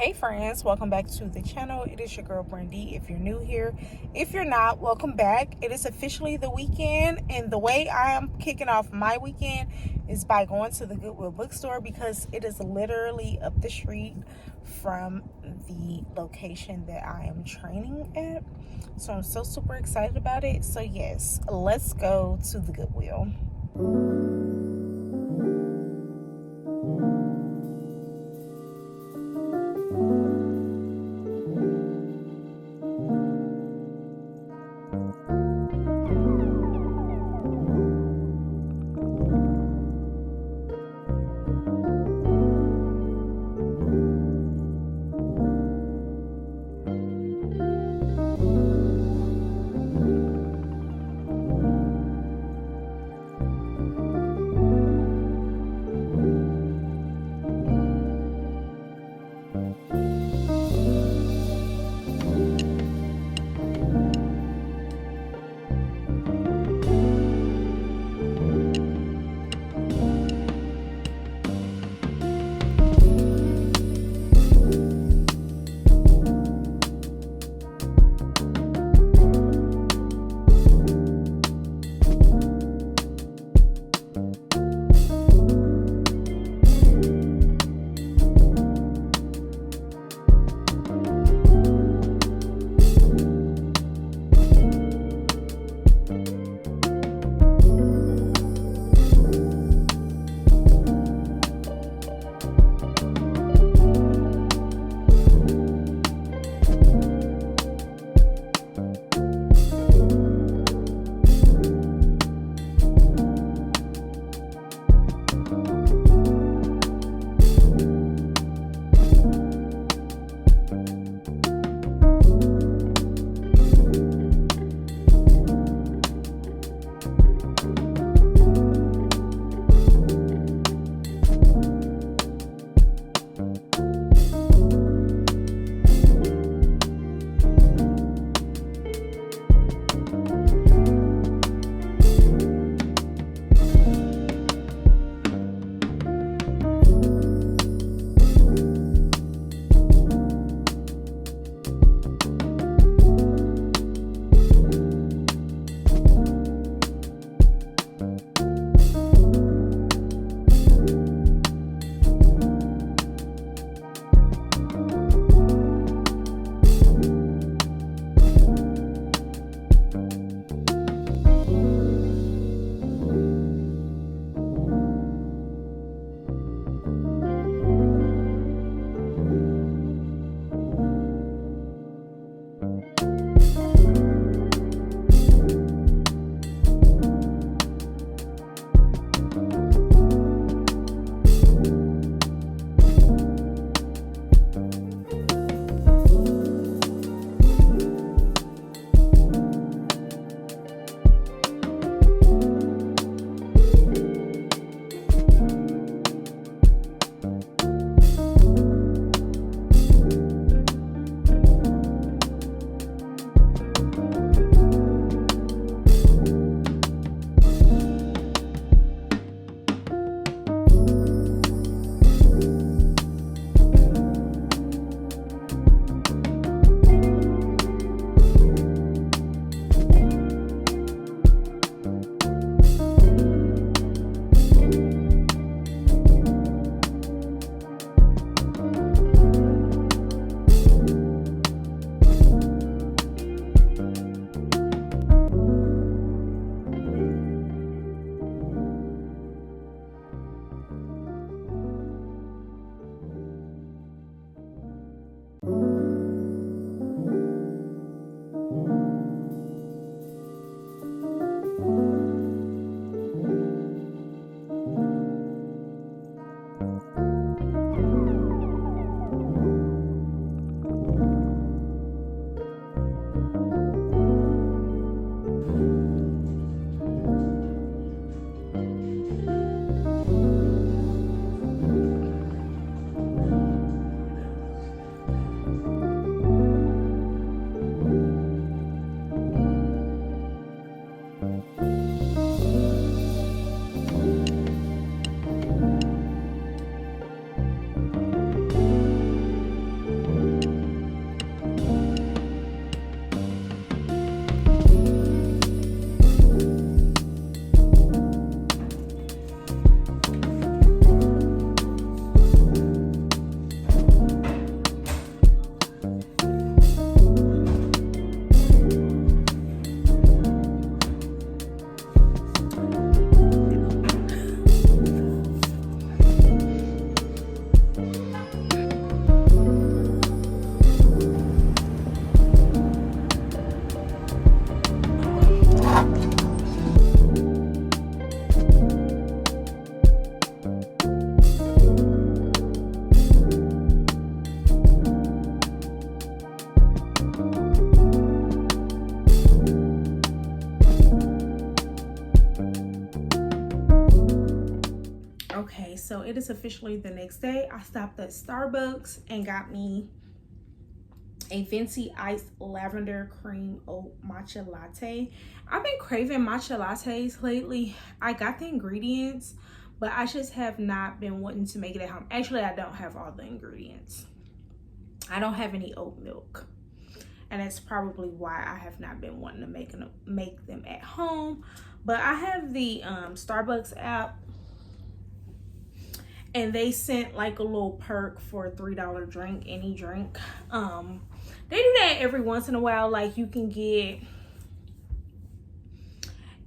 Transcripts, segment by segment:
Hey friends, welcome back to the channel. It is your girl Brandy. If you're new here, if you're not, welcome back. It is officially the weekend, and the way I am kicking off my weekend is by going to the Goodwill bookstore because it is literally up the street from the location that I am training at. So I'm so super excited about it. So yes, let's go to the Goodwill. Okay, so it is officially the next day. I stopped at Starbucks and got me a venti iced lavender cream oat matcha latte. I've been craving matcha lattes lately. I got the ingredients, but I just have not been wanting to make it at home. Actually, I don't have all the ingredients. I don't have any oat milk, and that's probably why I have not been wanting to make them at home. But I have the Starbucks app, and they sent like a little perk for a $3 drink, any drink. They do that every once in a while. Like, you can get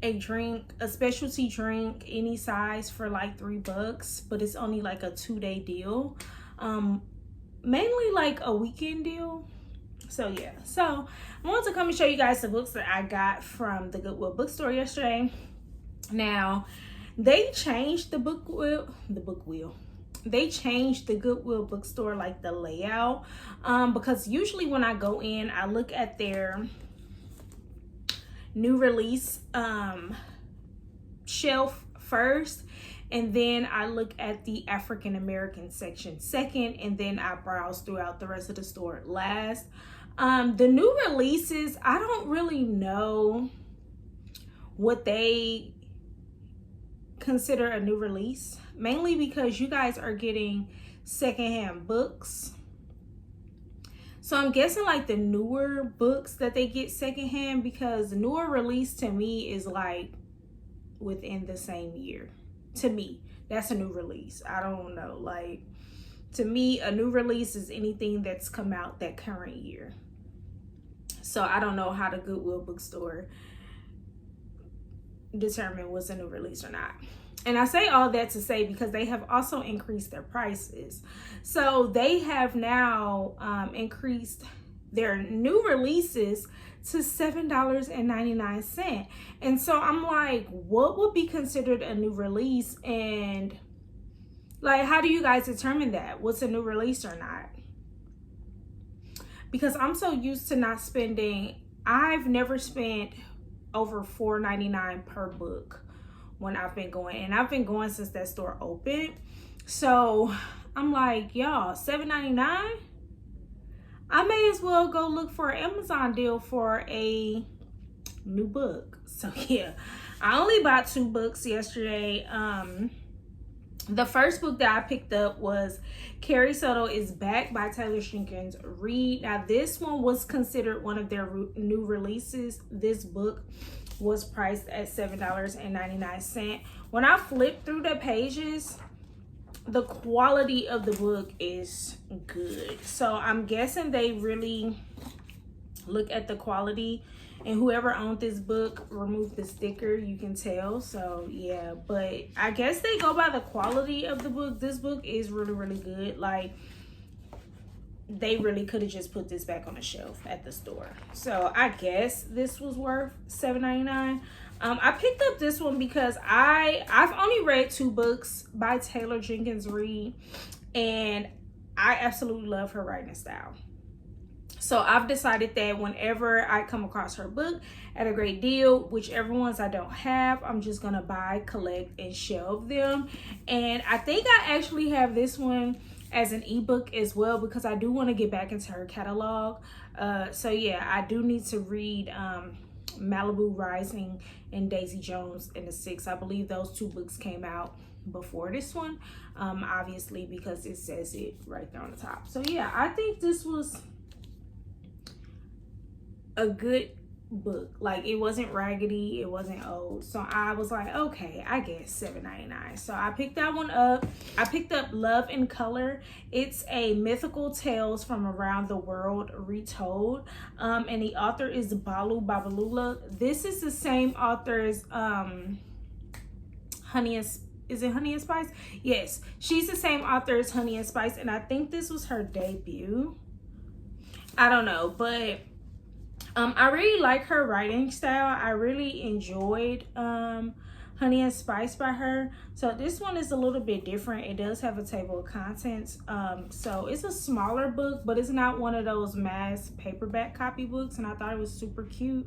a drink, a specialty drink, any size for like $3, but it's only like a 2-day deal. Mainly like a weekend deal. So yeah, so I wanted to come and show you guys the books that I got from the Goodwill bookstore yesterday. Now, they changed the they changed the Goodwill bookstore, like the layout, because usually when I go in, I look at their new release shelf first, and then I look at the African American section second, and then I browse throughout the rest of the store last. The new releases, I don't really know what they consider a new release, mainly because you guys are getting secondhand books. So I'm guessing like the newer books that they get secondhand, because the newer release to me is like within the same year. To me, that's a new release. I don't know. Like, to me, a new release is anything that's come out that current year. So I don't know how the Goodwill bookstore determine what's a new release or not. And I say all that to say because they have also increased their prices. So they have now increased their new releases to $7.99. And so I'm like, what would be considered a new release? And like, how do you guys determine that? What's a new release or not? Because I'm so used to not spending, I've never spent over $4.99 per book when I've been going, and I've been going since that store opened. So I'm like, y'all, $7.99? I may as well go look for an Amazon deal for a new book. So yeah, I only bought 2 books yesterday. The first book that I picked up was Carrie Soto Is Back by Taylor Jenkins Reid. Now, this one was considered one of their new releases. This book was priced at $7.99. When I flipped through the pages, the quality of the book is good. So I'm guessing they really look at the quality, and whoever owned this book removed the sticker, you can tell. So yeah, but I guess they go by the quality of the book. This book is really, really good. Like, they really could have just put this back on the shelf at the store. So I guess this was worth $7.99. I picked up this one because I've only read 2 books by Taylor Jenkins Reid, and I absolutely love her writing style. So I've decided that whenever I come across her book at a great deal, whichever ones I don't have, I'm just gonna buy, collect, and shelve them. And I think I actually have this one as an ebook as well, because I do want to get back into her catalog. So yeah, I do need to read Malibu Rising and Daisy Jones and the Six. I believe those 2 books came out before this one, obviously, because it says it right there on the top. So yeah, I think this was a good book. Like, it wasn't raggedy, it wasn't old. So I was like, okay, I guess $7.99. So I picked that one up. I picked up Love in Color. It's a mythical tales from around the world retold, and the author is Balu Babalula. This is the same author as Honey and is it Honey and Spice? Yes, she's the same author as Honey and Spice, and I think this was her debut. I don't know, but I really like her writing style. I really enjoyed Honey and Spice by her. So this one is a little bit different. It does have a table of contents. So it's a smaller book, but it's not one of those mass paperback copy books, and I thought it was super cute.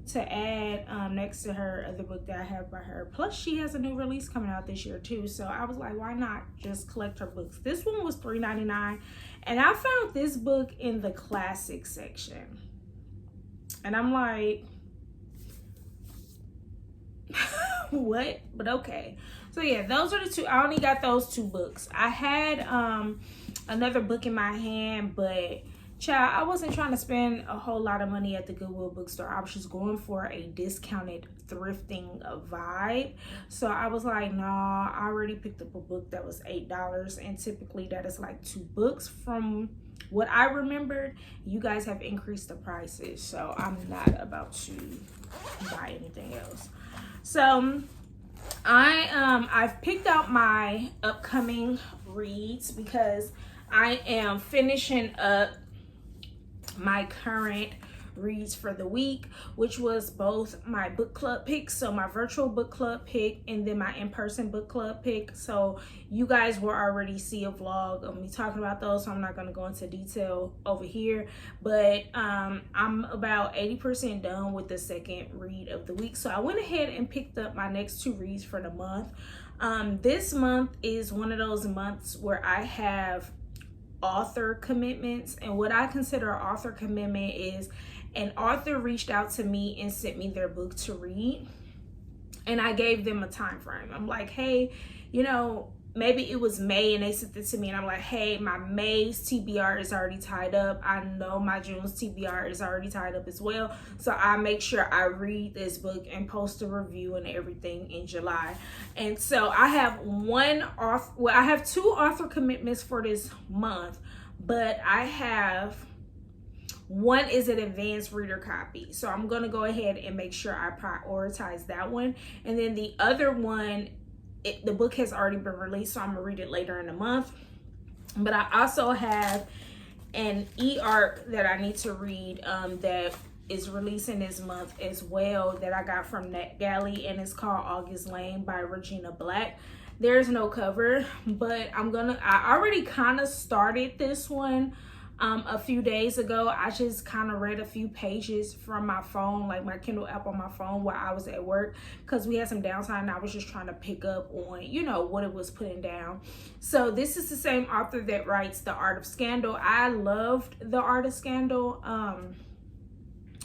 to add next to her other book that I have by her. Plus she has a new release coming out this year too, so I was like, why not just collect her books? This one was $3.99, and I found this book in the classic section, and I'm like, what? But okay. So yeah, those are the two. I only got those two books. I had another book in my hand, but child, I wasn't trying to spend a whole lot of money at the Goodwill bookstore. I was just going for a discounted thrifting vibe. So I was like, nah, I already picked up a book that was $8, and typically that is like 2 books from what I remembered. You guys have increased the prices, so I'm not about to buy anything else. So I've picked out my upcoming reads because I am finishing up my current reads for the week, which was both my book club pick, so my virtual book club pick, and then my in-person book club pick. So you guys will already see a vlog of me talking about those, so I'm not going to go into detail over here, but I'm about 80% done with the second read of the week. So I went ahead and picked up my next 2 reads for the month. This month is one of those months where I have author commitments, and what I consider an author commitment is an author reached out to me and sent me their book to read, and I gave them a time frame. I'm like, hey, you know, maybe it was May and they sent it to me, and I'm like, hey, my May's TBR is already tied up. I know my June's TBR is already tied up as well, so I make sure I read this book and post a review and everything in July. And so I have I have 2 author commitments for this month, but I have one is an advanced reader copy, so I'm gonna go ahead and make sure I prioritize that one. And then the other one, the book has already been released, so I'm gonna read it later in the month. But I also have an e-arc that I need to read that is releasing this month as well, that I got from NetGalley, and it's called August Lane by Regina Black. There's no cover, but I already kind of started this one a few days ago. I just kind of read a few pages from my phone, like my Kindle app on my phone, while I was at work, because we had some downtime and I was just trying to pick up on, you know, what it was putting down. So this is the same author that writes The Art of Scandal. I loved The Art of Scandal.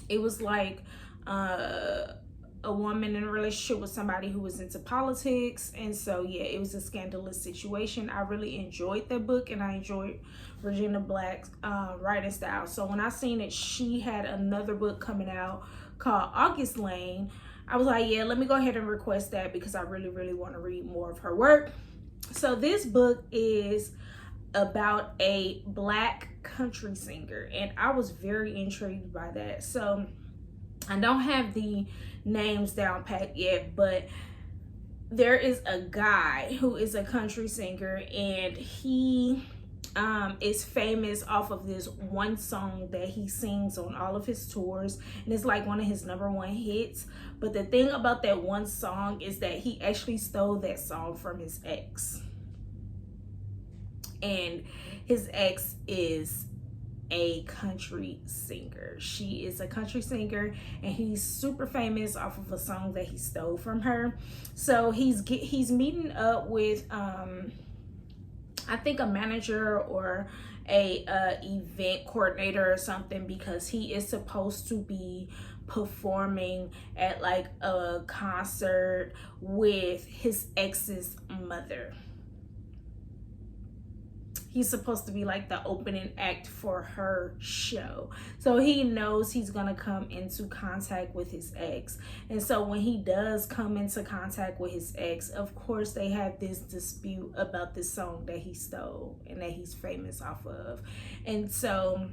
It was like a woman in a relationship with somebody who was into politics, and so yeah, it was a scandalous situation. I really enjoyed that book, and I enjoyed Regina Black's writing style. So when I seen that she had another book coming out called August Lane, I was like, yeah, let me go ahead and request that, because I really want to read more of her work. So this book is about a Black country singer, and I was very intrigued by that. So I don't have the names down pat yet, but there is a guy who is a country singer, and he is famous off of this one song that he sings on all of his tours, and it's like one of his #1 hits. But the thing about that one song is that he actually stole that song from his ex, and his ex is a country singer. She is a country singer, and he's super famous off of a song that he stole from her. So he's meeting up with I think a manager or a event coordinator or something, because he is supposed to be performing at like a concert with his ex's mother. He's supposed to be like the opening act for her show. So he knows he's gonna come into contact with his ex. And so when he does come into contact with his ex, of course they have this dispute about this song that he stole and that he's famous off of. And so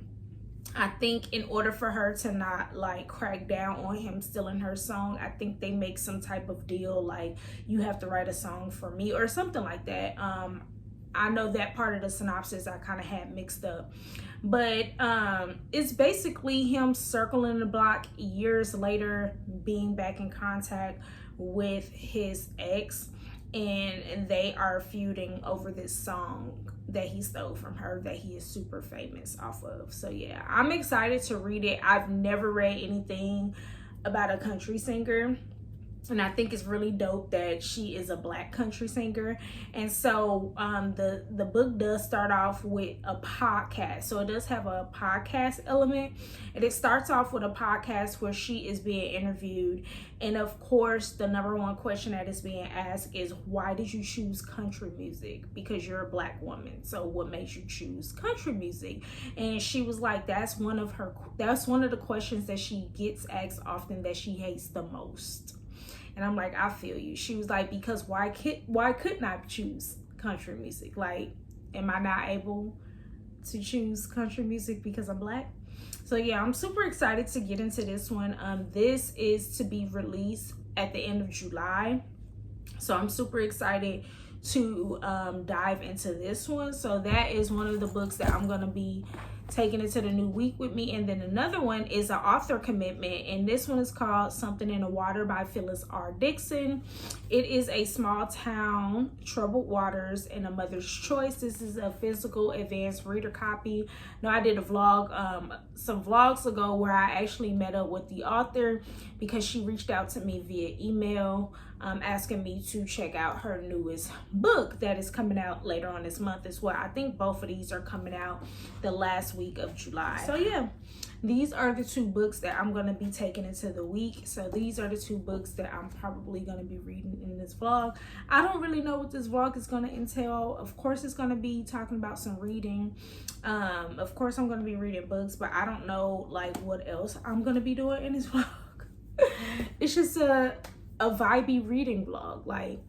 I think in order for her to not like crack down on him stealing her song, I think they make some type of deal, like, you have to write a song for me or something like that. I know that part of the synopsis I kind of had mixed up, but it's basically him circling the block years later, being back in contact with his ex, and they are feuding over this song that he stole from her that he is super famous off of. So yeah, I'm excited to read it. I've never read anything about a country singer. And I think it's really dope that she is a Black country singer. And so the book does start off with a podcast. So it does have a podcast element. And it starts off with a podcast where she is being interviewed. And of course, the number one question that is being asked is, why did you choose country music? Because you're a Black woman. So what makes you choose country music? And she was like, that's one of the questions that she gets asked often, that she hates the most. And I'm like, I feel you. She was like, because why couldn't I choose country music? Like, am I not able to choose country music because I'm Black? So yeah, I'm super excited to get into this one. This is to be released at the end of July. So I'm super excited to dive into this one. So that is one of the books that I'm going to be taking into the new week with me. And then another one is an author commitment, and this one is called Something in the Water by Phyllis R. Dixon. It is a small town, troubled waters, and a mother's choice. This is a physical advanced reader copy. Now, I did a vlog some vlogs ago where I actually met up with the author because she reached out to me via email asking me to check out her newest book that is coming out later on this month as well. I think both of these are coming out the last week of July. So yeah, these are the two books that I'm going to be taking into the week. So these are the two books that I'm probably going to be reading in this vlog. I don't really know what this vlog is going to entail. Of course, it's going to be talking about some reading. Of course, I'm going to be reading books, but I don't know like what else I'm going to be doing in this vlog. It's just a vibey reading vlog. Like,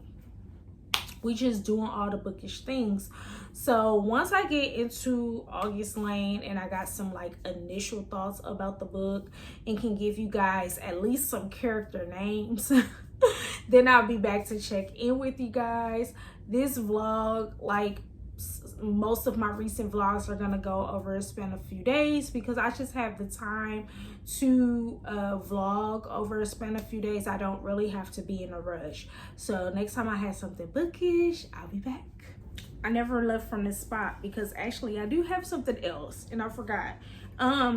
we just doing all the bookish things. So once I get into August Lane and I got some like initial thoughts about the book and can give you guys at least some character names, then I'll be back to check in with you guys. This vlog, like most of my recent vlogs, are gonna go over a span of a few days because I just have the time to vlog over a span of a few days. I don't really have to be in a rush. So next time I have something bookish, I'll be back. I never left from this spot because actually I do have something else and I forgot.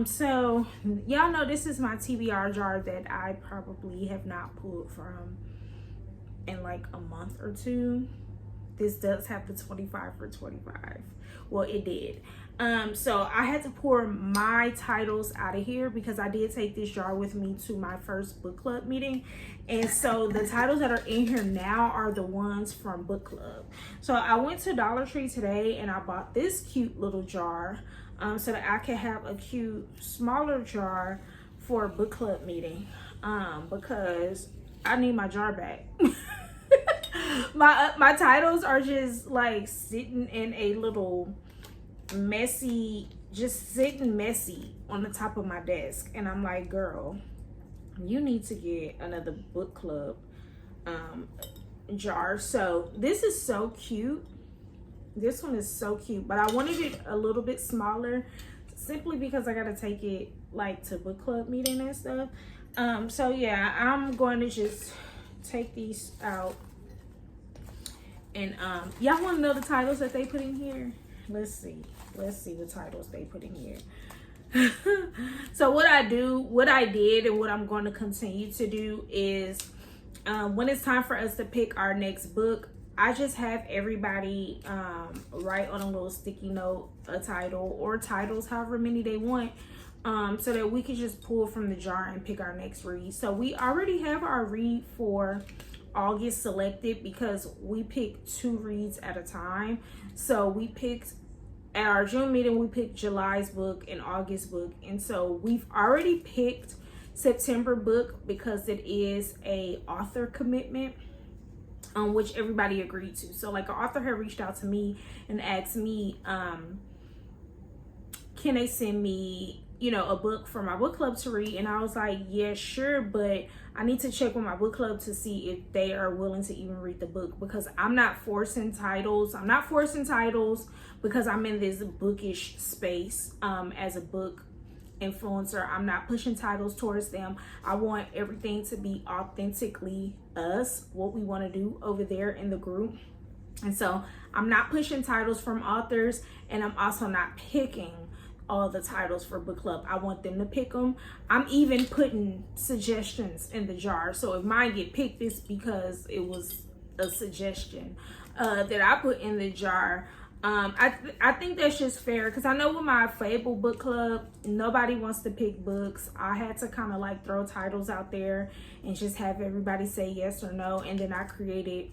So y'all know this is my TBR jar that I probably have not pulled from in like a month or two. This does have the 25 for 25. Well, it did. So I had to pour my titles out of here because I did take this jar with me to my first book club meeting. And so the titles that are in here now are the ones from book club. So I went to Dollar Tree today and I bought this cute little jar so that I can have a cute smaller jar for a book club meeting because I need my jar back. My titles are just like sitting in a little messy, just sitting messy on the top of my desk, and I'm like, girl, you need to get another book club jar. So this is so cute. This one is so cute, but I wanted it a little bit smaller simply because I gotta take it like to book club meeting and stuff. So yeah, I'm going to just take these out. And y'all want to know the titles that they put in here? Let's see the titles they put in here. So what I did and what I'm going to continue to do is when it's time for us to pick our next book, I just have everybody write on a little sticky note a title or titles, however many they want, so that we can just pull from the jar and pick our next read. So we already have our read for August selected because we picked 2 reads at a time. So we picked at our June meeting, we picked July's book and August book, and so we've already picked September book because it is a author commitment, which everybody agreed to. So like an author had reached out to me and asked me, can they send me, you know, a book for my book club to read? And I was like, yeah, sure, but I need to check with my book club to see if they are willing to even read the book, because I'm not forcing titles. I'm not forcing titles because I'm in this bookish space as a book influencer. I'm not pushing titles towards them. I want everything to be authentically us, what we want to do over there in the group. And so I'm not pushing titles from authors, and I'm also not picking all the titles for book club. I want them to pick them. I'm even putting suggestions in the jar. So if mine get picked, it's because it was a suggestion that I put in the jar. I think that's just fair, because I know with my Fable book club, nobody wants to pick books. I had to kind of like throw titles out there and just have everybody say yes or no. And then I created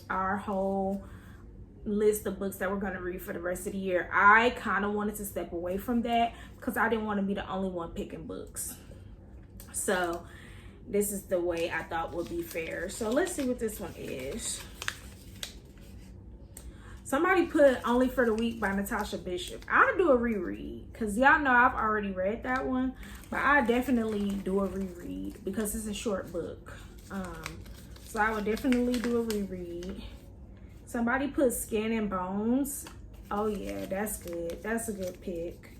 our whole list of books that we're going to read for the rest of the year. I kind of wanted to step away from that because I didn't want to be the only one picking books. So this is the way I thought would be fair. So let's see what this one is. Somebody put Only for the Week by Natasha Bishop. I'll do a reread because y'all know I've already read that one, but I definitely do a reread because it's a short book. So I would definitely do a reread. Somebody put Skin and Bones. Oh yeah, that's good. That's a good pick.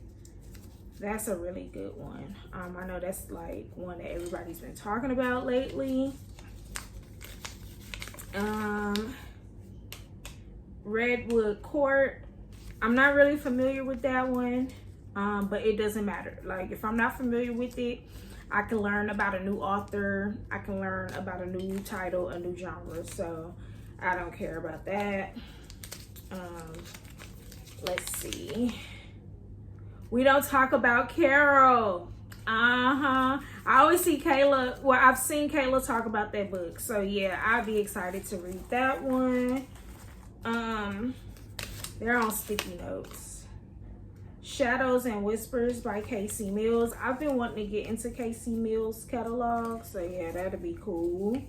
That's a really good one. I know that's like one that everybody's been talking about lately. Redwood Court. I'm not really familiar with that one, but it doesn't matter. Like, if I'm not familiar with it, I can learn about a new author. I can learn about a new title, a new genre. So I don't care about that. Let's see. We Don't Talk About Carol. I always see Kayla. Well, I've seen Kayla talk about that book. So yeah, I'll be excited to read that one. They're on sticky notes. Shadows and Whispers by Casey Mills. I've been wanting to get into Casey Mills' catalog, so yeah, that'll be cool.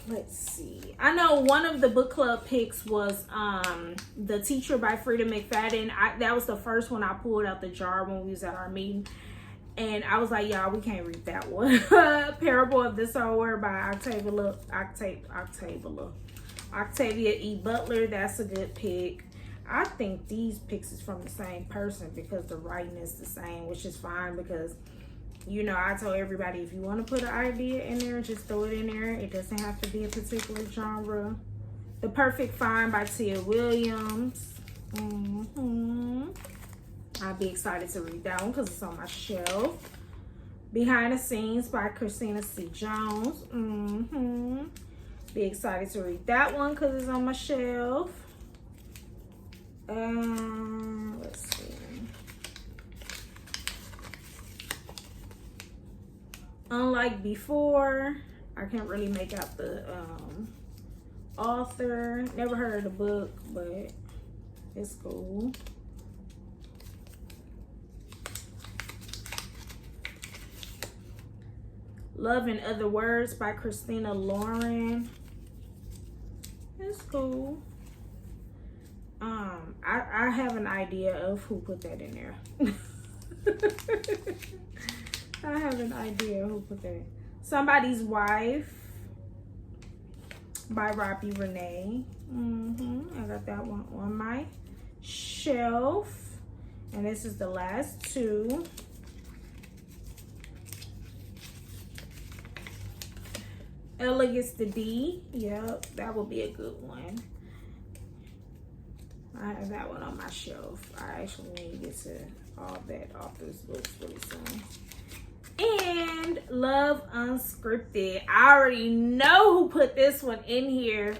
Let's see. I know one of the book club picks was The Teacher by Frida McFadden. That was the first one I pulled out the jar when we was at our meeting. And I was like, y'all, we can't read that one. Parable of the Sower by Octavia E. Butler. That's a good pick. I think these picks is from the same person because the writing is the same, which is fine because, you know, I told everybody if you want to put an idea in there, just throw it in there. It doesn't have to be a particular genre. The Perfect Find by Tia Williams. I'll be excited to read that one because it's on my shelf. Behind the Scenes by Christina C. Jones. Be excited to read that one because it's on my shelf. Let's see. Unlike Before. I can't really make out the author. Never heard of the book, but it's cool. Love in Other Words by Christina Lauren. It's cool. I have an idea of who put that in there. I have an idea who put that. Somebody's Wife by Robbie Renee. I got that one on my shelf. And this is the last two. Elegance to D. Yep, that will be a good one. I have that one on my shelf. I actually need to get to all that author's books really soon. And Love Unscripted. I already know who put this one in here.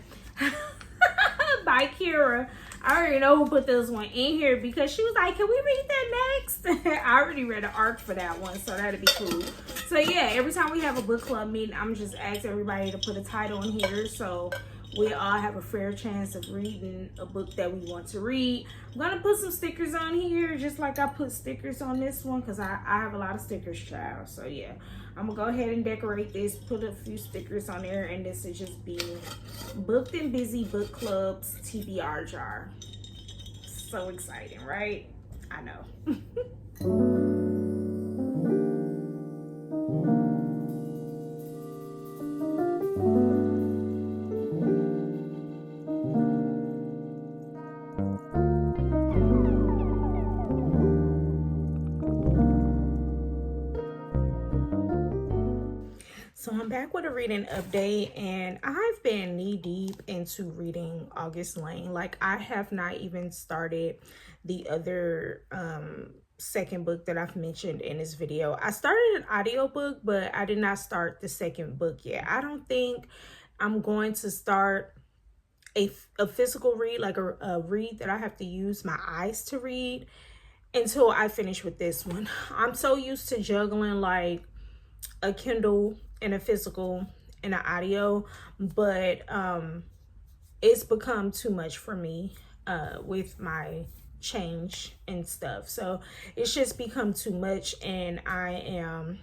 By Kira. I already know who put this one in here because she was like, can we read that next? I already read an arc for that one, so that'd be cool. So yeah, every time we have a book club meeting, I'm just asking everybody to put a title in here so we all have a fair chance of reading a book that we want to read. I'm gonna put some stickers on here just like I put stickers on this one because I have a lot of stickers, child. So yeah, I'm gonna go ahead and decorate this, put a few stickers on there, and this is just be Booked and Busy Book Club's TBR jar. So exciting, right? I know. So I'm back with a reading update, and I I've been knee deep into reading August Lane. Like, I have not even started the other second book that I've mentioned in this video. I started an audiobook, but I did not start the second book yet. I don't think I'm going to start a physical read, like a read that I have to use my eyes to read, until I finish with this one. I'm so used to juggling like a Kindle and a physical and an audio, but it's become too much for me with my change and stuff. So it's just become too much, and I'm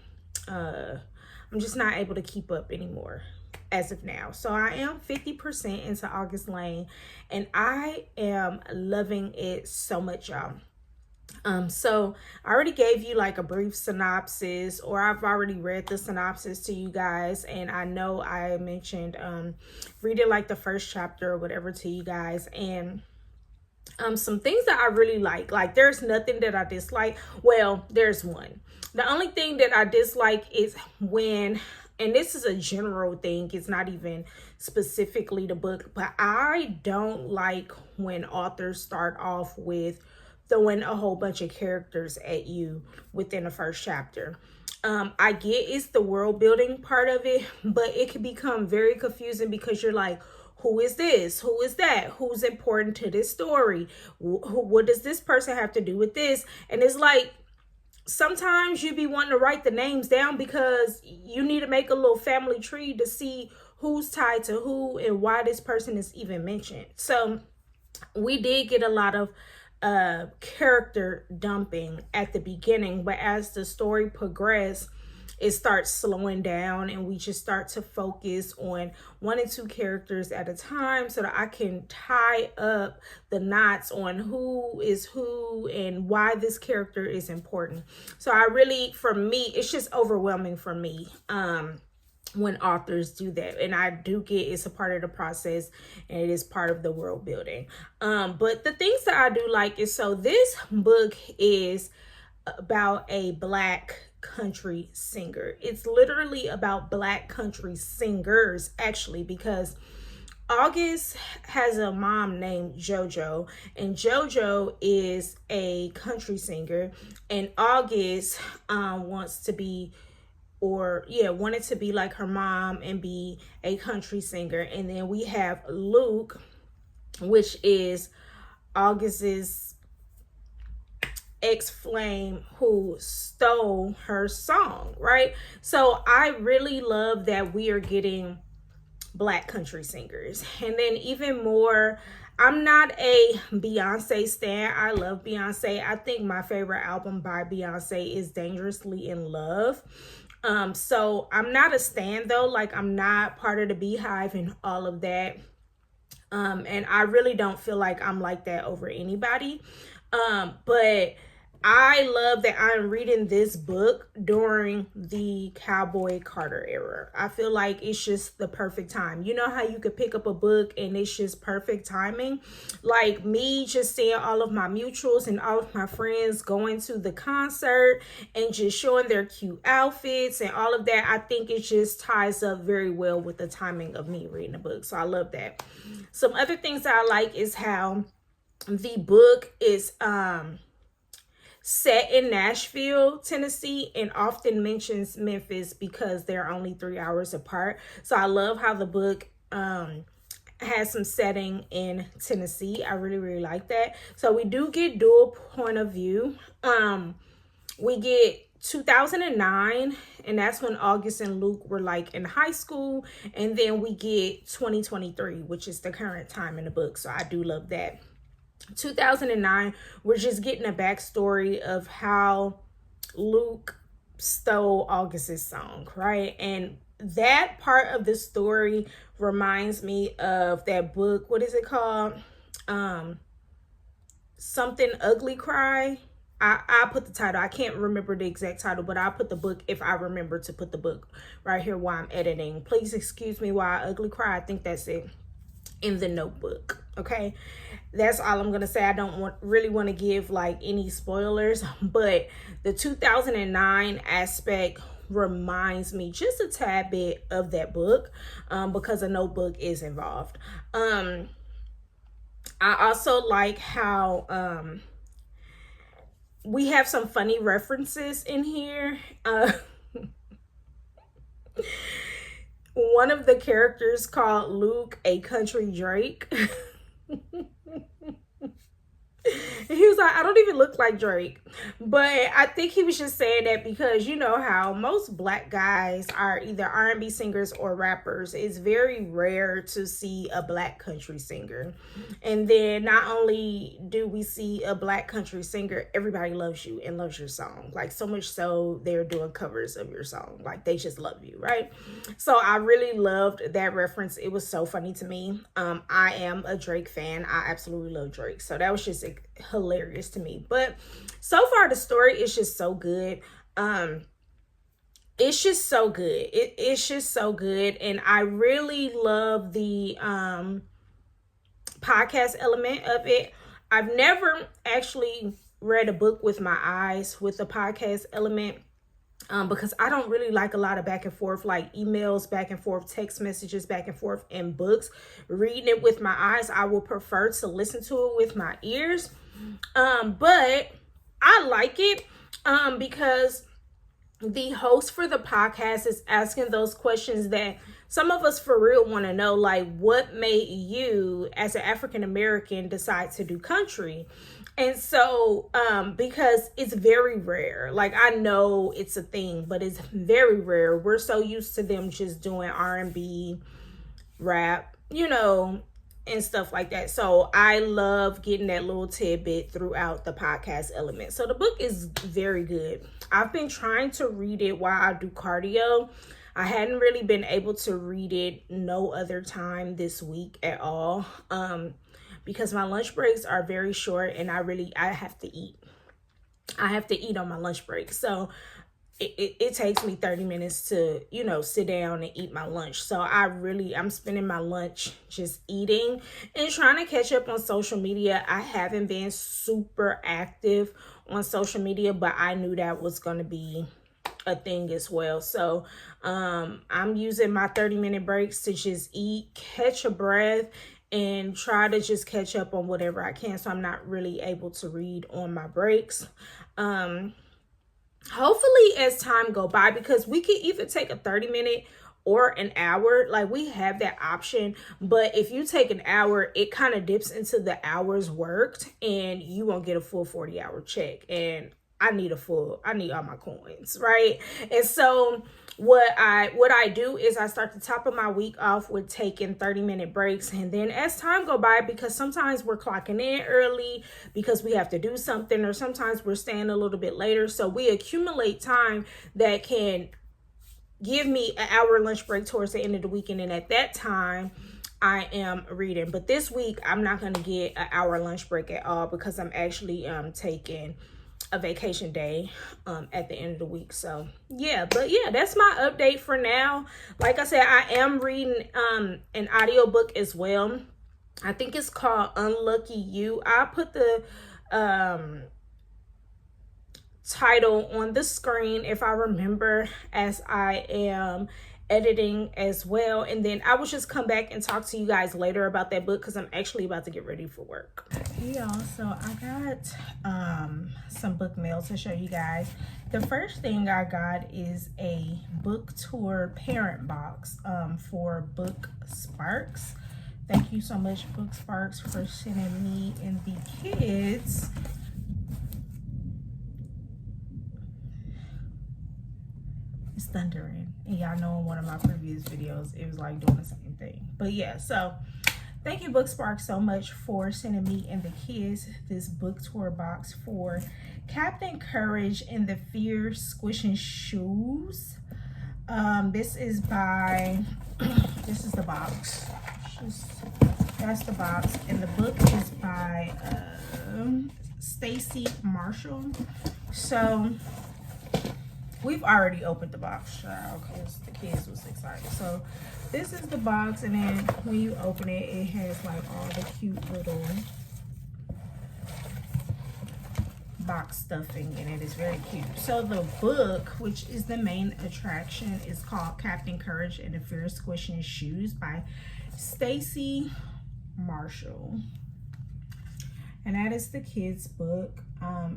just not able to keep up anymore as of now. So I am 50% into August Lane, and I am loving it so much, y'all. So I already gave you like a brief synopsis, or I've already read the synopsis to you guys, and I know I mentioned reading like the first chapter or whatever to you guys, and some things that I really like there's nothing that I dislike. Well, there's one. The only thing that I dislike is when, and this is a general thing, it's not even specifically the book, but I don't like when authors start off with throwing a whole bunch of characters at you within the first chapter. I get it's the world building part of it, but it can become very confusing because you're like, who is this? Who is that? Who's important to this story? What does this person have to do with this? And it's like, sometimes you be wanting to write the names down because you need to make a little family tree to see who's tied to who and why this person is even mentioned. So we did get a lot of character dumping at the beginning, but as the story progressed, it starts slowing down, and we just start to focus on 1 and 2 characters at a time so that I can tie up the knots on who is who and why this character is important. So I really, for me, it's just overwhelming for me when authors do that, and I do get it's a part of the process and it is part of the world building. But the things that I do like is, so this book is about a Black country singer. It's literally about Black country singers, actually, because August has a mom named JoJo, and JoJo is a country singer, and August wants to be, wanted to be like her mom and be a country singer. And then we have Luke, which is August's ex-flame who stole her song, right? So I really love that we are getting Black country singers. And then even more, I'm not a Beyonce stan. I love Beyonce. I think my favorite album by Beyonce is Dangerously in Love. So I'm not a stan though. Like, I'm not part of the Beehive and all of that. And I really don't feel like I'm like that over anybody. But I love that I'm reading this book during the Cowboy Carter era. I feel like it's just the perfect time. You know how you could pick up a book and it's just perfect timing? Like me just seeing all of my mutuals and all of my friends going to the concert and just showing their cute outfits and all of that. I think it just ties up very well with the timing of me reading the book. So I love that. Some other things that I like is how the book is set in Nashville, Tennessee, and often mentions Memphis because they're only 3 hours apart. So I love how the book has some setting in Tennessee. I really, really like that. So we do get dual point of view. We get 2009, and that's when August and Luke were like in high school. And then we get 2023, which is the current time in the book. So I do love that. 2009, we're just getting a backstory of how Luke stole August's song, right? And that part of the story reminds me of that book. What is it called? Something Ugly Cry. I put the title. I can't remember the exact title, but I'll put the book if I remember to put the book right here while I'm editing. Please excuse me while I ugly cry. I think that's it in the notebook. Okay, that's all I'm gonna say. I don't really want to give like any spoilers, but the 2009 aspect reminds me just a tad bit of that book, because a notebook is involved. I also like how we have some funny references in here. One of the characters called Luke a country Drake. He was like, I don't even look like Drake. But I think he was just saying that because you know how most black guys are either R&B singers or rappers. It's very rare to see a black country singer. And then not only do we see a black country singer, everybody loves you and loves your song. Like, so much so they're doing covers of your song. Like, they just love you, right? So I really loved that reference. It was so funny to me. I am a Drake fan. I absolutely love Drake. So that was just hilarious to me. But so far the story is just so good. It's just so good. It's just so good. And I really love the podcast element of it. I've never actually read a book with my eyes with the podcast element, because I don't really like a lot of back and forth, like emails back and forth, text messages back and forth, and books. Reading it with my eyes, I will prefer to listen to it with my ears. But I like it because the host for the podcast is asking those questions that some of us for real want to know, like what made you as an African American decide to do country? And so because it's very rare, like I know it's a thing, but it's very rare. We're so used to them just doing R&B, rap, you know, and stuff like that. So I love getting that little tidbit throughout the podcast element. So the book is very good. I've been trying to read it while I do cardio. I hadn't really been able to read it no other time this week at all, because my lunch breaks are very short and I have to eat. I have to eat on my lunch break. So it takes me 30 minutes to, you know, sit down and eat my lunch. So I'm spending my lunch just eating and trying to catch up on social media. I haven't been super active on social media, but I knew that was going to be a thing as well. So I'm using my 30-minute breaks to just eat, catch a breath, and try to just catch up on whatever I can. So I'm not really able to read on my breaks. Hopefully as time go by, because we can either take a 30-minute or an hour, like we have that option. But if you take an hour, it kind of dips into the hours worked and you won't get a full 40-hour check. And I need all my coins, right? And so what I do is I start the top of my week off with taking 30-minute breaks. And then as time go by, because sometimes we're clocking in early because we have to do something, or sometimes we're staying a little bit later. So we accumulate time that can give me an hour lunch break towards the end of the weekend. And at that time, I am reading. But this week, I'm not going to get an hour lunch break at all because I'm actually taking a vacation day at the end of the week. So yeah, but yeah, that's my update for now. Like I said, I am reading an audiobook as well. I think it's called Unlucky You. I'll put the title on the screen if I remember, as I am editing as well. And then I will just come back and talk to you guys later about that book because I'm actually about to get ready for work. Hey y'all, so I got some book mail to show you guys. The first thing I got is a book tour parent box for Book Sparks. Thank you so much, Book Sparks, for sending me and the kids it's thundering, and y'all know in one of my previous videos it was like doing the same thing. But yeah, so thank you, Book Sparks, so much for sending me and the kids this book tour box for Captain Courage and the Fierce Squishing Shoes. This is by this is the box. That's the box, and the book is by Stacy Marshall. So we've already opened the box, child, because the kids was excited. So this is the box, and then when you open it, it has like all the cute little box stuffing in it. It's very cute. So the book, which is the main attraction, is called Captain Courage and the Fear Squishing Shoes by Stacy Marshall. And that is the kids book.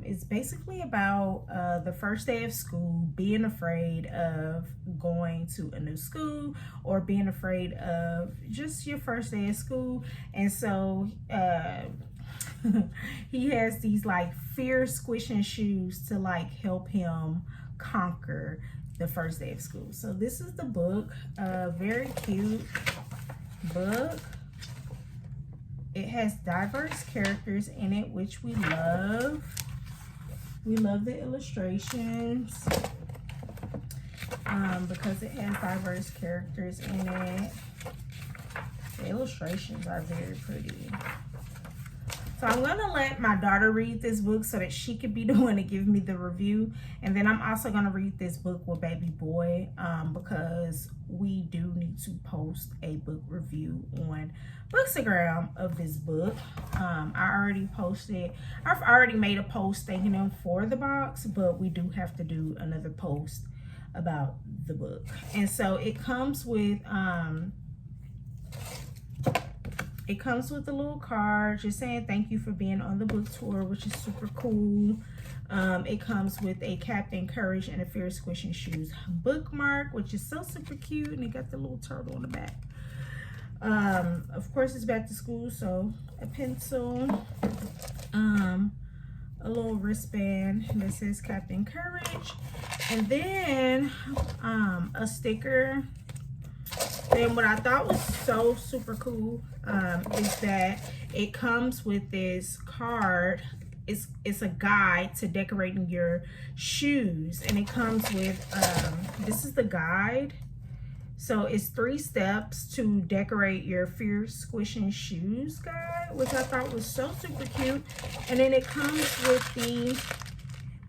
It's basically about the first day of school, being afraid of going to a new school or being afraid of just your first day of school. And so he has these like fear squishing shoes to like help him conquer the first day of school. So this is the book. Very cute book. It has diverse characters in it, which we love. We love the illustrations because it has diverse characters in it. The illustrations are very pretty. So I'm gonna let my daughter read this book so that she could be the one to give me the review. And then I'm also gonna read this book with baby boy because we do need to post a book review on Bookstagram of this book. I already posted, I've already made a post thanking them for the box, but we do have to do another post about the book. And so it comes with a little card just saying thank you for being on the book tour, which is super cool. It comes with a Captain Courage and a Fear Squishing Shoes bookmark, which is so super cute, and it got the little turtle on the back. Of course, it's back to school, so a pencil, a little wristband that says Captain Courage, and then a sticker. Then what I thought was so super cool is that it comes with this card. It's a guide to decorating your shoes, and it comes with this is the guide. So it's 3 steps to decorate your fear squishing shoes guide, which I thought was so super cute. And then it comes with these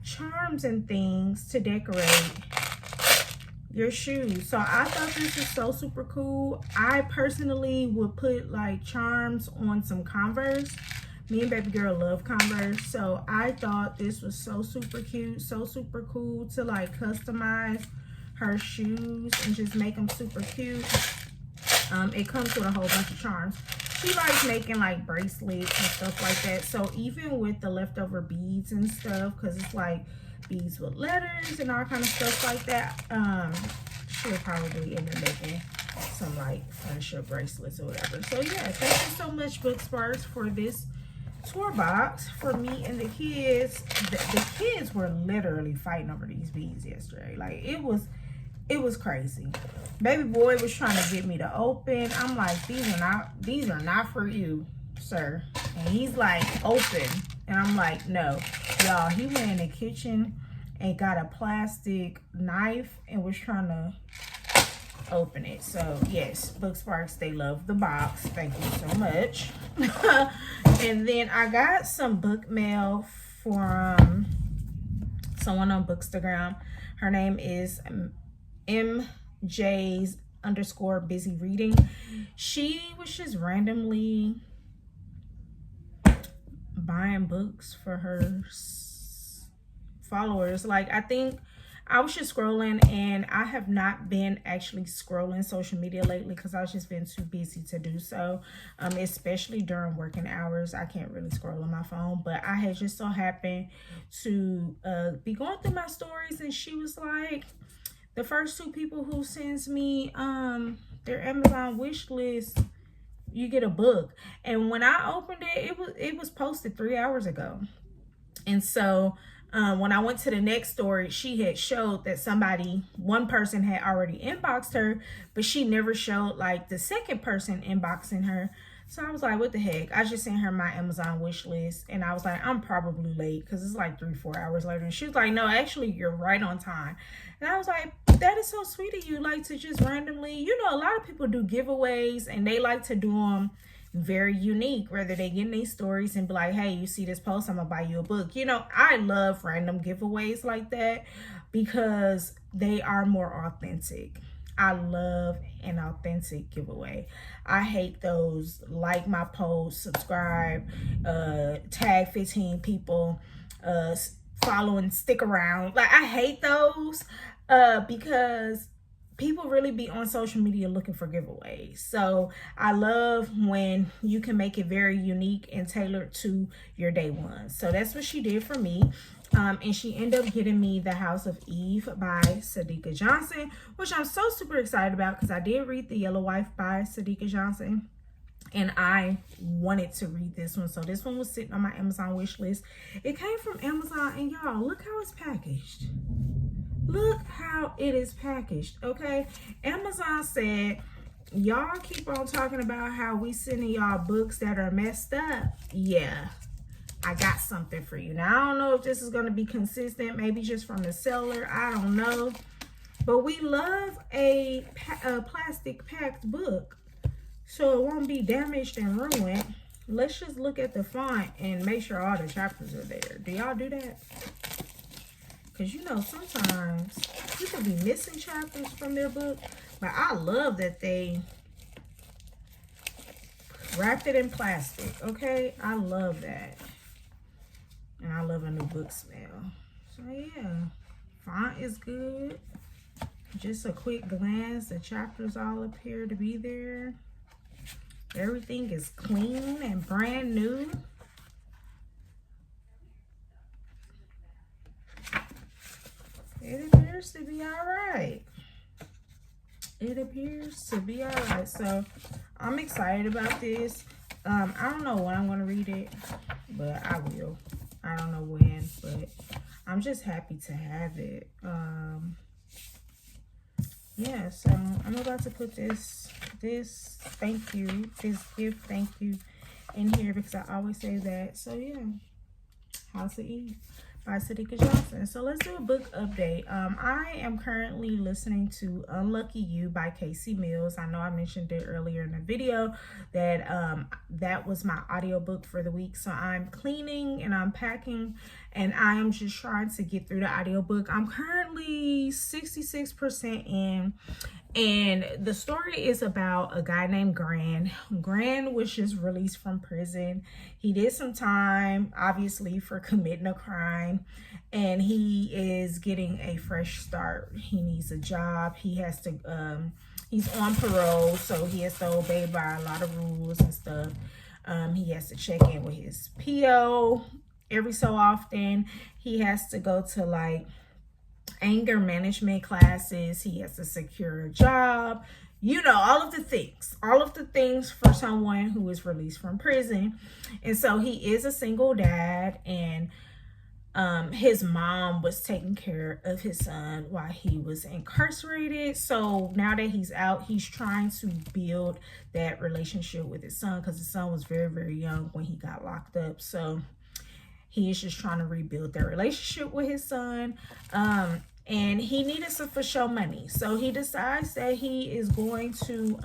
charms and things to decorate your shoes. So I thought this was so super cool. I personally would put like charms on some Converse. Me and baby girl love Converse, so I thought this was so super cute, so super cool to like customize her shoes and just make them super cute. It comes with a whole bunch of charms. She likes making like bracelets and stuff like that. So even with the leftover beads and stuff, because it's like beads with letters and all kind of stuff like that, she'll probably end up making some like furniture bracelets or whatever. So yeah, thank you so much, Bookstore, for this tour box for me and the kids. The kids were literally fighting over these beads yesterday. Like it was crazy. Baby boy was trying to get me to open. I'm like, these are not for you, sir. And he's like, open. And I'm like, no. Y'all, he went in the kitchen and got a plastic knife and was trying to open it. So yes, Booksparks, they love the box. Thank you so much. And then I got some book mail from someone on Bookstagram. Her name is MJ's_busy reading. She was just randomly buying books for her followers. Like, I think I was just scrolling, and I have not been actually scrolling social media lately because I've just been too busy to do so, especially during working hours. I can't really scroll on my phone, but I had just so happened to be going through my stories, and she was like, the first 2 people who sends me their Amazon wish list, you get a book. And when I opened it, it was posted 3 hours ago. And so when I went to the next story, she had showed that one person had already inboxed her, but she never showed like the second person inboxing her. So I was like, what the heck? I just sent her my Amazon wish list, and I was like, I'm probably late because it's like 3-4 hours later. And she was like, no, actually, you're right on time. And I was like, that is so sweet of you, like to just randomly, you know, a lot of people do giveaways and they like to do them very unique, whether they get in these stories and be like, hey, you see this post, I'm gonna buy you a book. You know, I love random giveaways like that because they are more authentic. I love an authentic giveaway. I hate those like my post, subscribe, tag 15 people. follow and stick around. Like, I hate those because people really be on social media looking for giveaways. So I love when you can make it very unique and tailored to your day one. So that's what she did for me. And she ended up getting me The House of Eve by Sadika Johnson, which I'm so super excited about because I did read The Yellow Wife by Sadika Johnson, and I wanted to read this one. So this one was sitting on my Amazon wish list. It came from Amazon, and y'all, look how it's packaged. Look how it is packaged, okay? Amazon said, y'all keep on talking about how we sending y'all books that are messed up. Yeah, I got something for you. Now, I don't know if this is going to be consistent, maybe just from the seller. I don't know. But we love a plastic packed book, so it won't be damaged and ruined. Let's just look at the font and make sure all the chapters are there. Do y'all do that? Because, you know, sometimes people be missing chapters from their book. But I love that they wrapped it in plastic, okay? I love that. And I love a new book smell. So, yeah. Font is good. Just a quick glance. The chapters all appear to be there. Everything is clean and brand new. It appears to be all right. It appears to be all right. So I'm excited about this. I don't know when I'm going to read it, but I will. I don't know when, but I'm just happy to have it. Yeah, so I'm about to put this gift thank you in here because I always say that. So yeah, House of Eve by Sadika Johnson. So let's do a book update. I am currently listening to Unlucky You by Casey Mills. I know I mentioned it earlier in the video that that was my audiobook for the week. So I'm cleaning and I'm packing and I'm just trying to get through the audiobook. I'm currently 66% in. And the story is about a guy named Gran. Gran was just released from prison. He did some time, obviously, for committing a crime. And he is getting a fresh start. He needs a job. He has to, he's on parole, so he has to obey by a lot of rules and stuff. He has to check in with his PO every so often. He has to go to, like, anger management classes. He has to secure a job, you know, all of the things for someone who is released from prison. And so he is a single dad, and his mom was taking care of his son while he was incarcerated. So now that he's out, he's trying to build that relationship with his son because his son was very, very young when he got locked up. So he is just trying to rebuild their relationship with his son. And he needed some for show money. So he decides that he's going to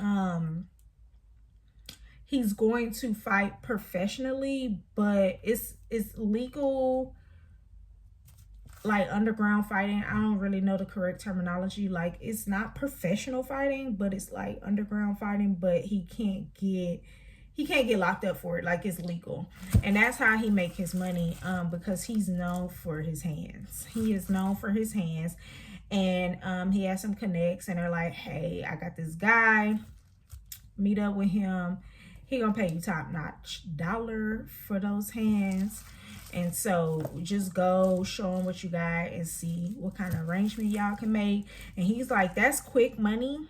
fight professionally, but it's legal, like underground fighting. I don't really know the correct terminology. Like, it's not professional fighting, but it's like underground fighting, but he can't get locked up for it. Like, it's legal. And that's how he make his money, because he's known for his hands. He is known for his hands. And he has some connects, and they're like, hey, I got this guy. Meet up with him. He gonna pay you top-notch dollar for those hands. And so just go show him what you got and see what kind of arrangement y'all can make. And he's like, that's quick money.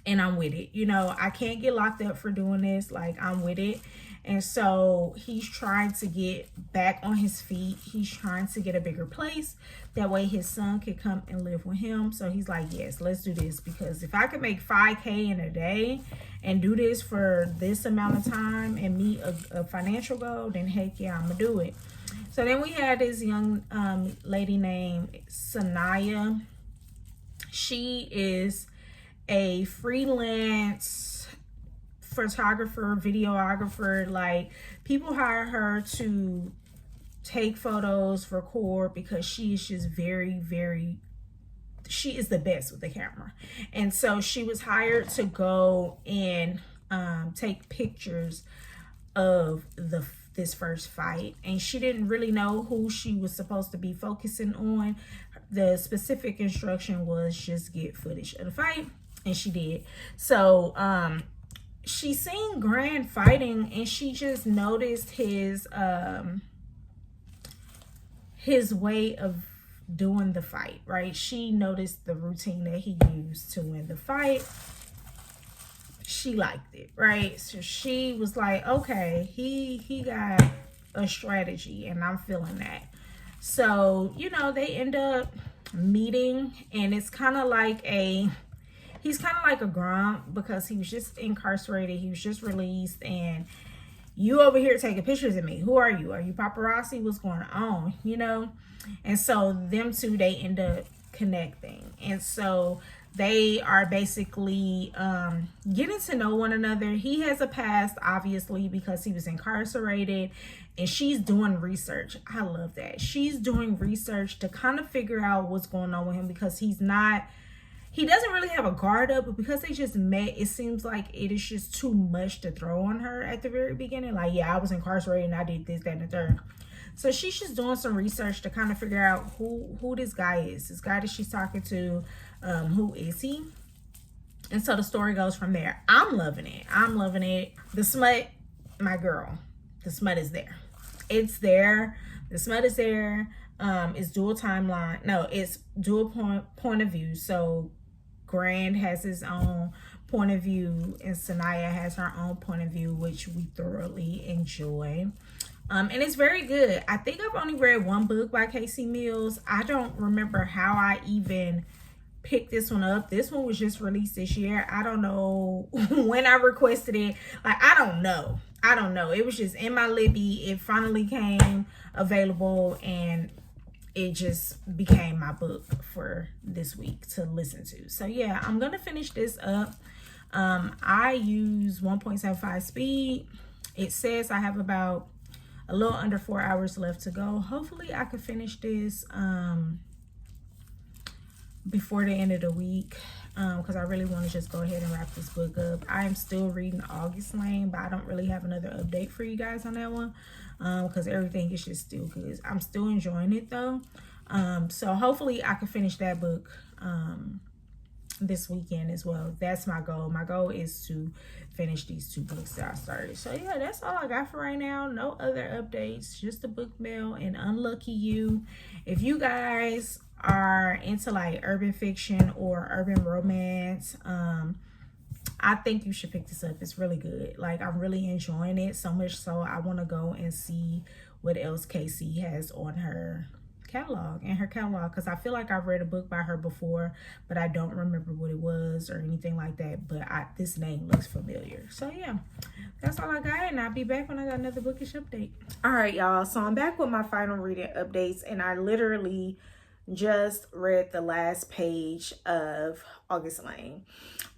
And I'm with it. You know, I can't get locked up for doing this. Like, I'm with it. And so he's trying to get back on his feet. He's trying to get a bigger place. That way his son could come and live with him. So he's like, yes, let's do this. Because if I could make $5K in a day and do this for this amount of time and meet a financial goal, then heck yeah, I'm going to do it. So then we had this young lady named Sanaya. She is a freelance photographer, videographer. Like, people hire her to take photos, record, because she is just she is the best with the camera. And so she was hired to go and take pictures of the this first fight, and she didn't really know who she was supposed to be focusing on. The specific instruction was just get footage of the fight, and she did. So she seen Grand fighting, and she just noticed his way of doing the fight, right? She noticed the routine that he used to win the fight. She liked it, right? So she was like, okay, he got a strategy, and I'm feeling that. So, you know, they end up meeting, and it's kind of like he's kind of like a grump because he was just incarcerated. He was just released, and you over here taking pictures of me. Who are you? Are you paparazzi? What's going on? You know? And so them two, they end up connecting. And so they are basically getting to know one another. He has a past, obviously, because he was incarcerated, and she's doing research. I love that. She's doing research to kind of figure out what's going on with him, because he doesn't really have a guard up, but because they just met, it seems like it is just too much to throw on her at the very beginning. Like, yeah, I was incarcerated and I did this, that, and the third. So she's just doing some research to kind of figure out who this guy is. This guy that she's talking to, who is he? And so the story goes from there. I'm loving it. I'm loving it. The smut, my girl, the smut is there. It's there. The smut is there. It's dual timeline. No, it's dual point of view. So Grand has his own point of view, and Sanaya has her own point of view, which we thoroughly enjoy. And it's very good. I think I've only read one book by Casey Mills. I don't remember how I even picked this one up. This one was just released this year. I don't know when I requested it. Like, I don't know. It was just in my Libby. It finally came available, and it just became my book for this week to listen to. So yeah, I'm gonna finish this up. I use 1.75 speed. It says I have about a little under 4 hours left to go. Hopefully I can finish this before the end of the week, because I really want to just go ahead and wrap this book up. I am still reading August Lane, but I don't really have another update for you guys on that one, because everything is just still good. I'm still enjoying it though. So hopefully I can finish that book this weekend as well. That's my goal. My goal is to finish these 2 books that I started. So yeah, that's all I got for right now. No other updates, just the book mail and Unlucky You. If you guys are into like urban fiction or urban romance, I think you should pick this up. It's really good. Like, I'm really enjoying it, so much so I want to go and see what else Casey has on her catalog, because I feel like I've read a book by her before, but I don't remember what it was or anything like that. But this name looks familiar. So yeah, that's all I got, and I'll be back when I got another Bookish update. All right, y'all, so I'm back with my final reading updates, and I literally just read the last page of August Lane.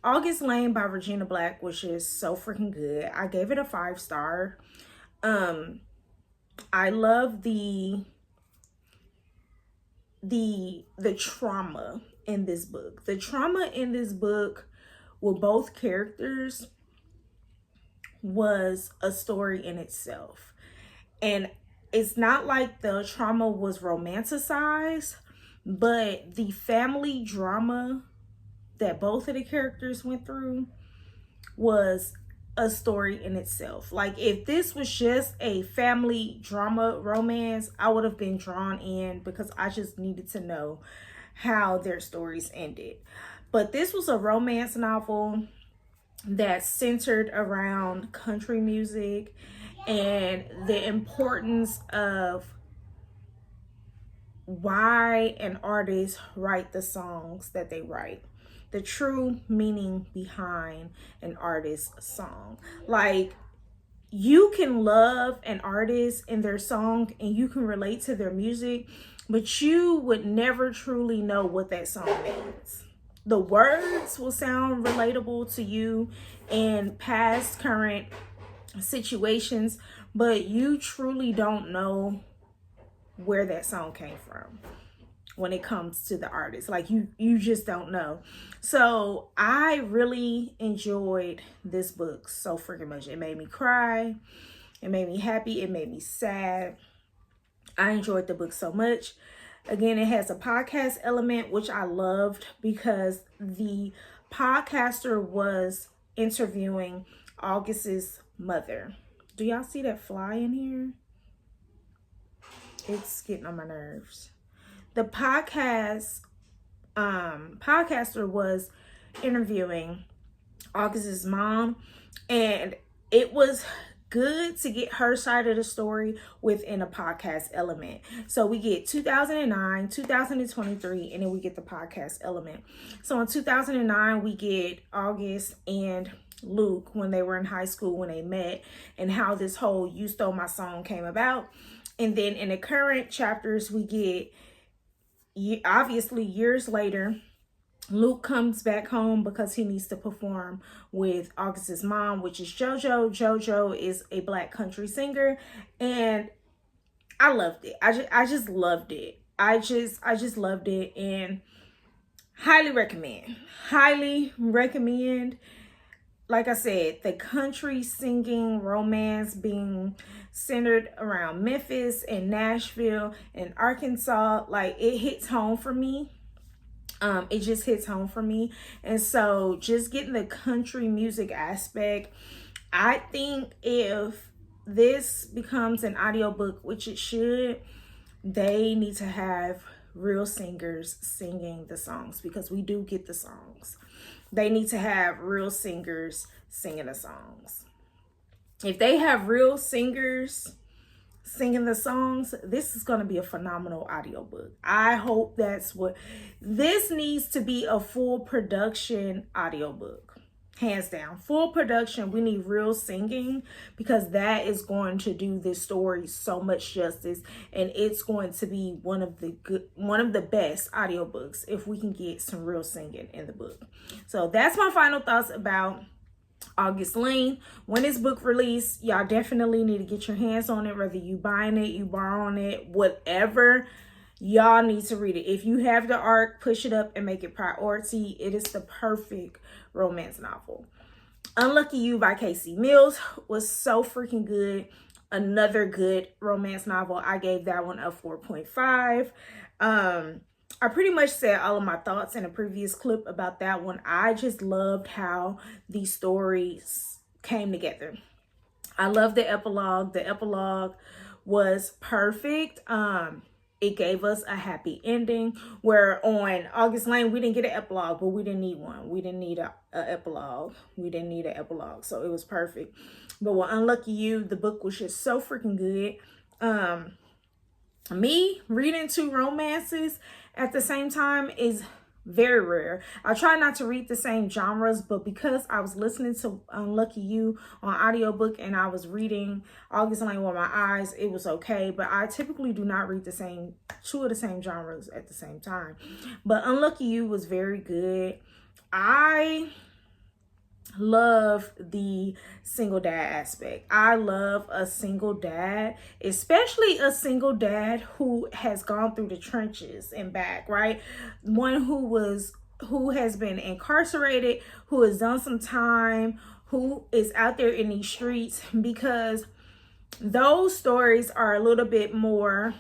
August Lane by Regina Black was just so freaking good. I gave it a 5-star. I love the trauma in this book. The trauma in this book with both characters was a story in itself. And it's not like the trauma was romanticized, but the family drama that both of the characters went through was a story in itself. Like, if this was just a family drama romance, I would have been drawn in because I just needed to know how their stories ended. But this was a romance novel that centered around country music and the importance of why an artist write the songs that they write. The true meaning behind an artist's song. Like, you can love an artist and their song and you can relate to their music, but you would never truly know what that song means. The words will sound relatable to you in past, current situations, but you truly don't know where that song came from when it comes to the artist. Like, you just don't know. So I really enjoyed this book so freaking much. It made me cry. It made me happy. It made me sad. I enjoyed the book so much. Again, it has a podcast element, which I loved because the podcaster was interviewing August's mother. Do y'all see that fly in here? It's getting on my nerves. The podcaster was interviewing August's mom, and it was good to get her side of the story within a podcast element. So we get 2009, 2023, and then we get the podcast element. So in 2009, we get August and Luke when they were in high school, when they met, and how this whole "You Stole My Song" came about. And then in the current chapters, we get, obviously years later, Luke comes back home because he needs to perform with August's mom, which is JoJo. JoJo is a Black country singer, and I loved it. I just loved it. I just loved it, and highly recommend. Highly recommend. Like I said, the country singing romance being centered around Memphis and Nashville and Arkansas, like, it hits home for me. It just hits home for me. And so just getting the country music aspect, I think if this becomes an audiobook, which it should, they need to have real singers singing the songs, because we do get the songs. They need to have real singers singing the songs. If they have real singers singing the songs, this is going to be a phenomenal audiobook. I hope that's what this needs to be, a full production audiobook. Hands down, full production. We need real singing, because that is going to do this story so much justice, and it's going to be one of the best audiobooks if we can get some real singing in the book. So that's my final thoughts about August Lane. When this book released, y'all definitely need to get your hands on it, whether you buying it, you borrowing it, whatever. Y'all need to read it. If you have the art, push it up and make it priority. It is the perfect romance novel. Unlucky You by Casey Mills was so freaking good. Another good romance novel. I gave that one a 4.5. I pretty much said all of my thoughts in a previous clip about that one. I just loved how these stories came together. I love the epilogue. The epilogue was perfect. It gave us a happy ending, where on August Lane, we didn't get an epilogue, but we didn't need one. We didn't need a epilogue. We didn't need an epilogue. So it was perfect. But with Unlucky You, the book was just so freaking good. Me reading two romances at the same time is very rare. I try not to read the same genres, but because I was listening to Unlucky You on audiobook and I was reading August Lane with my eyes, it was okay. But I typically do not read two of the same genres at the same time. But Unlucky You was very good. I love the single dad aspect. I love a single dad, especially a single dad who has gone through the trenches and back, right? One who has been incarcerated, who has done some time, who is out there in these streets, because those stories are a little bit more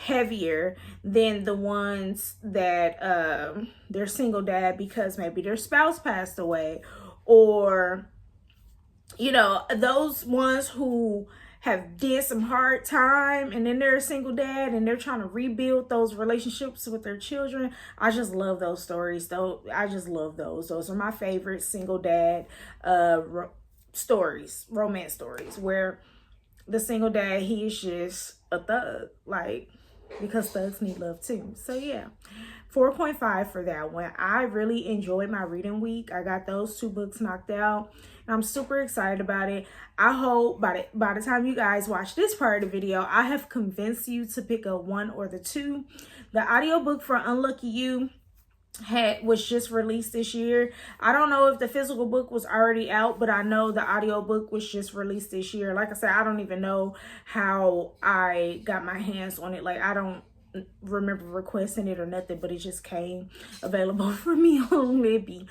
heavier than the ones that they're single dad because maybe their spouse passed away, or those ones who have did some hard time and then they're a single dad and they're trying to rebuild those relationships with their children. I just love those stories though. I just love those are my favorite single dad stories, romance stories, where the single dad, he is just a thug, like, because thugs need love too. So yeah, 4.5 for that one. I really enjoyed my reading week. I got those two books knocked out, and I'm super excited about it. I hope by the time you guys watch this part of the video, I have convinced you to pick a one or the two. The audiobook for Unlucky You was just released this year. I don't know if the physical book was already out, but I know the audiobook was just released this year. Like I said, I don't even know how I got my hands on it. Like, I don't remember requesting it or nothing, but it just came available for me on Libby.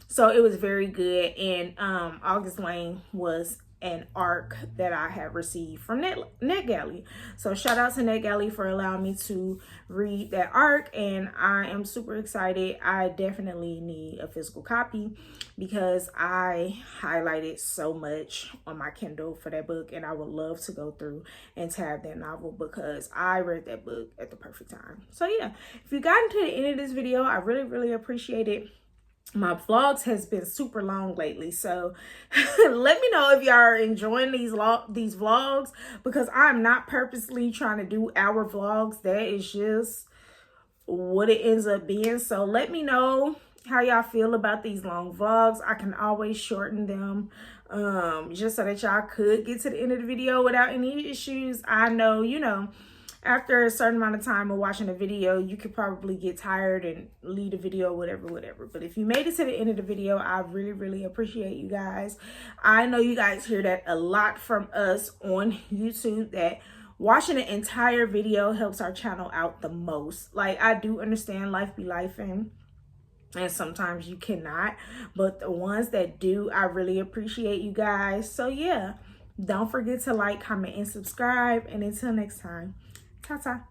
So it was very good, and August Lane was an arc that I have received from NetGalley. So shout out to NetGalley for allowing me to read that arc, and I am super excited. I definitely need a physical copy because I highlighted so much on my Kindle for that book, and I would love to go through and tab that novel because I read that book at the perfect time. So yeah, if you got into the end of this video, I really appreciate it. My vlogs has been super long lately, so let me know if y'all are enjoying these vlogs, because I'm not purposely trying to do hour vlogs. That is just what it ends up being. So let me know how y'all feel about these long vlogs. I can always shorten them just so that y'all could get to the end of the video without any issues. I know, you know, after a certain amount of time of watching a video, you could probably get tired and leave the video, whatever. But if you made it to the end of the video, I really appreciate you guys. I know you guys hear that a lot from us on YouTube, that watching an entire video helps our channel out the most. Like, I do understand life be life, and sometimes you cannot, but the ones that do, I really appreciate you guys. So yeah, don't forget to like, comment, and subscribe. And until next time, ta-ta.